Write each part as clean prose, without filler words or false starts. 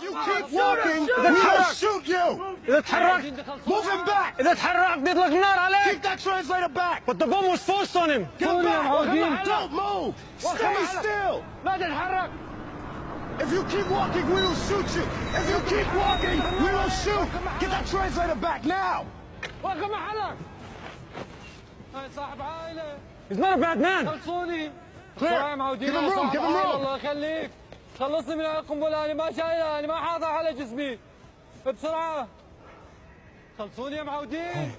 You keep walking, we'll shoot you! إذا تحرك Move him back! إذا تحرك بيطلق النار عليك. Keep that translator back! But the bomb was forced on him. Get back! Don't move! Stay still! لا تتحرك. If you keep walking, we will shoot you! If you keep walking, we will shoot! Get that translator back now! وقف محلك. هاي صاحب عائلة. He's not a bad man. خلصوني. بسرعة معودين. Give him room, give him room. الله يخليك. خلصني من القنبلة، أنا ما شايلها، أنا ما حاطها على جسمي. بسرعة. خلصوني يا معودين.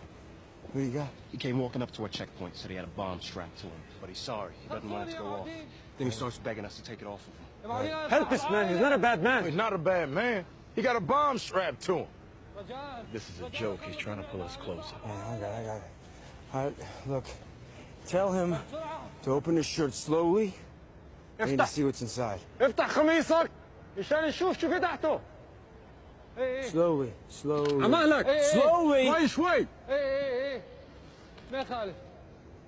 What do you got? He came walking up to our checkpoint, said he had a bomb strapped to him, but he's sorry. He doesn't want it to go off. Then he starts begging us to take it off of him. Help this man. He's not a bad man. He's not a bad man. He got a bomb strapped to him. This is a joke. He's trying to pull us closer. Yeah, I got it. All right, look. Tell him to open his shirt slowly. I need to see what's inside. افتح خميصك مشان نشوف شو في تحته. Slowly, slowly. عمالك. Slowly. شوي شوي. ايه ما يخالف.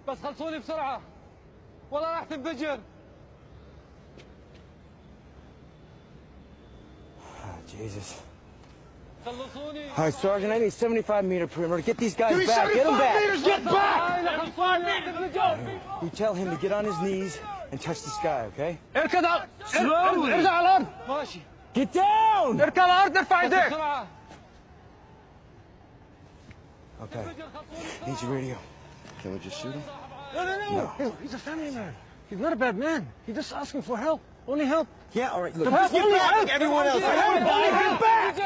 بس خلصوني بسرعة. والله راح تنفجر. Jesus. خلصوني. All right, Sergeant, I need 75-meter perimeter. Get these guys Give me back. Get them 75 back. meters! Get back! You tell him to get on his knees and touch the sky, okay? اركض. Slowly. ارجع على الأرض. ماشي. Get down! اركض على الأرض ارفع ايديك. بسرعة. Okay. Need your radio. Can we just shoot him? No. He's a family man. He's not a bad man. He's just asking for help. Only help. Yeah, all right, look. Help, Just get only back help. like everyone else. Everybody Get back!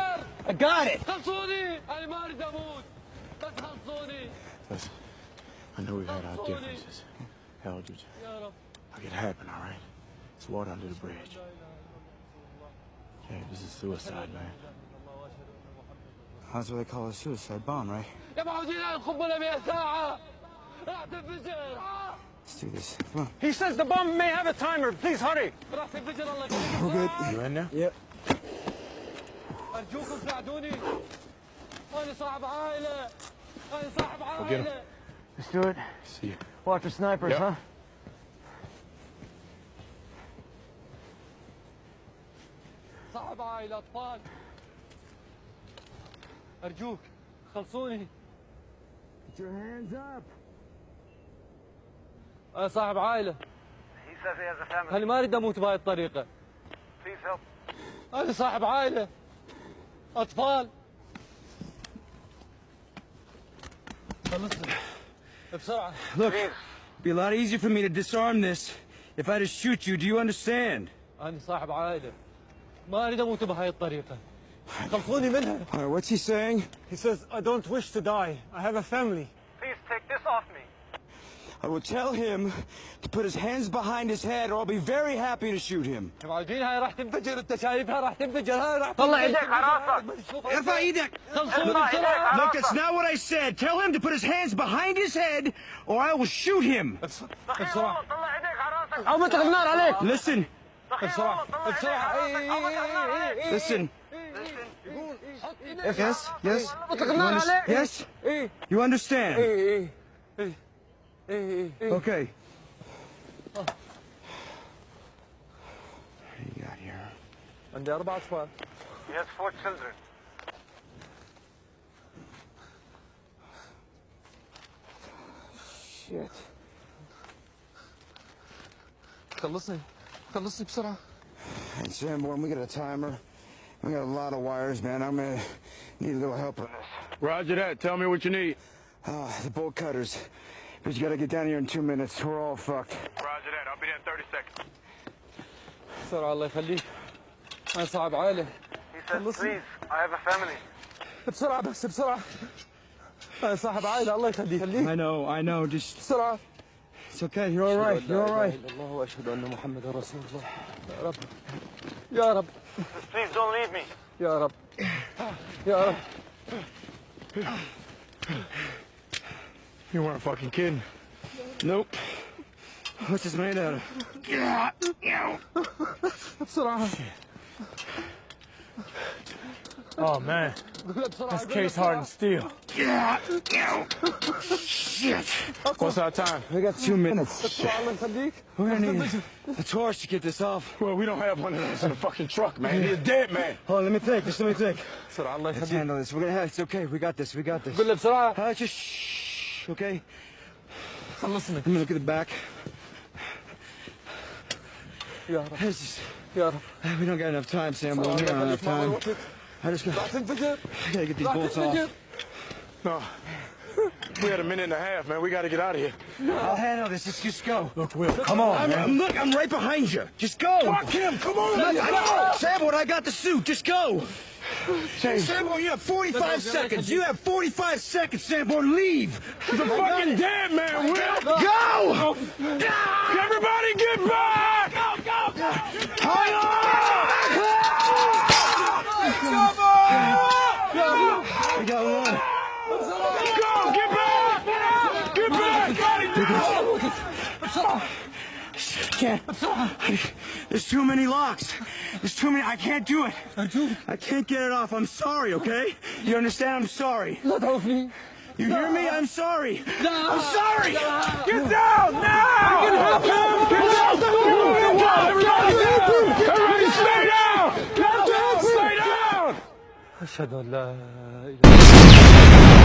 I got it. خلصوني. أنا ما أريد أموت. بس خلصوني. Listen, I know we've had our differences. Hell, dude. يا رب. Make it happen, all right? It's water under the bridge. Hey, this is suicide, man. That's what they call a suicide bomb, right? يا معودين القنبلة 100 ساعة. راح تنفجر. Let's do this. Come on. He says the bomb may have a timer. Please hurry. راح تنفجر الله يخليك. We're good. You in there? Yep. أرجوكم ساعدوني. أنا صاحب عائلة. أنا صاحب عائلة. Let's do it. See you. Watch for snipers, Yep. huh? صاحب عائلة أطفال. أرجوك خلصوني. Put your hands up. أنا صاحب عائلة. He says he has a family. أنا ما أريد أموت بهاي الطريقة. Please help. أنا صاحب عائلة. أطفال. خلصني. بسرعة. Look, it'd be a lot easier for me to disarm this if I just shoot you. Do you understand? أنا صاحب عائلة. ما أريد أموت بهاي الطريقة. خلصوني منها. All right, what's he saying? He says, I don't wish to die. I have a family. Please take this off me. I will tell him to put his hands behind his head or I'll be very happy to shoot him. يا معودين هاي راح تنفجر، أنت شايفها راح تنفجر، هاي راح طلع ايدك على راسك. ارفع ايدك. خلصوني بسرعة. Look, that's not what I said. Tell him to put his hands behind his head or I will shoot him. بسرعة. طلع ايدك على راسك. أو بطلق النار عليك. Listen, بسرعة. listen. Yes, Yes? بطلق النار عليك. Yes? You understand? Okay. What do you got here? عندي 4 أطفال. He has 4 children. Shit. خلصني بسرعة. And Sanborn, we got a timer. We got a lot of wires, man. I'm gonna need a little help on this. Roger that. Tell me what you need. The bolt cutters. But you gotta get down here in 2 minutes. We're all fucked. Roger that. I'll be there in 30 seconds. بسرعة الله يخليك. أنا صاحب عائلة. He says, please, I have a family. بسرعة بس بسرعة. أنا صاحب عائلة الله يخليك. I know. Just, بسرعة. it's okay. You're all right. You're all right. الله وأشهد أن محمدا رسول الله. يا رب. يا رب. Please don't leave me. يا رب. يا رب. You weren't fucking kidding. Nope. What's this made out of? بسرعة. Oh man, that's case hardened steel. Shit! What's our time? We got 2 minutes. الله يخليك. We're gonna need a torch to get this off. Well, we don't have one of those in the fucking truck, man. He's a dead man. Hold on, let me think. Just let me think. بسرعة الله Let's يخليك. handle this. We're gonna have. It's okay. We got this. We got this. قول له بسرعة. Just shh. Okay. خلصنا. Let me look at the back. يا رب. This is, يا رب. we don't got enough time, Sam. We don't have enough time. I just راح تنفجر. gotta get these راح bolts تنفجر. off. No. We had a minute and a half, man. We got to get out of here. I'll handle this. Just go. Look, Will, come on, man. Look, I'm right behind you. Just go. Fuck him. Come on. Sambo, I got the suit. Just go. James, Sambo, you have 45 seconds. You have 45 seconds, Sambo. Leave. he's a fucking dead man, Will. Go! Everybody get back! Go, go, go! Hold on! We got one. Go, get back! Get back! Can't. There's too many locks. There's too many. I can't do it. I can't get it off. I'm sorry, okay? You understand? I'm sorry. لا تعوفني. You hear me? I'm sorry. I'm sorry. Get down now! Get down! Everybody stay down! Stay down! أشهد أن لا إله.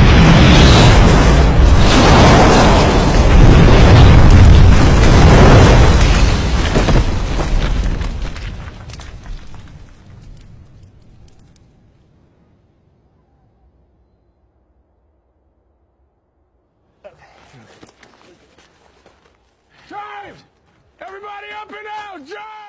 James! Everybody up and out! James!